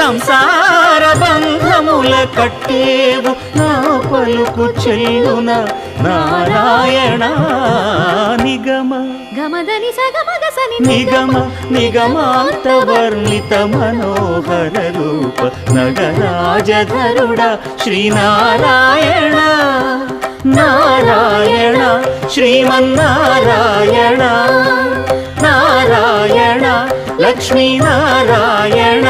సంసార బంధముల కట్టేవు నా పలుకు చెల్లున నారాయణ నిగమ గమదని సగమగసని నిగమ నిగమాంత వర్ణిత మనోహర రూప నగరాజధరుడ శ్రీనారాయణ నారాయణ శ్రీమన్నారాయణ నారాయణ లక్ష్మీనారాయణ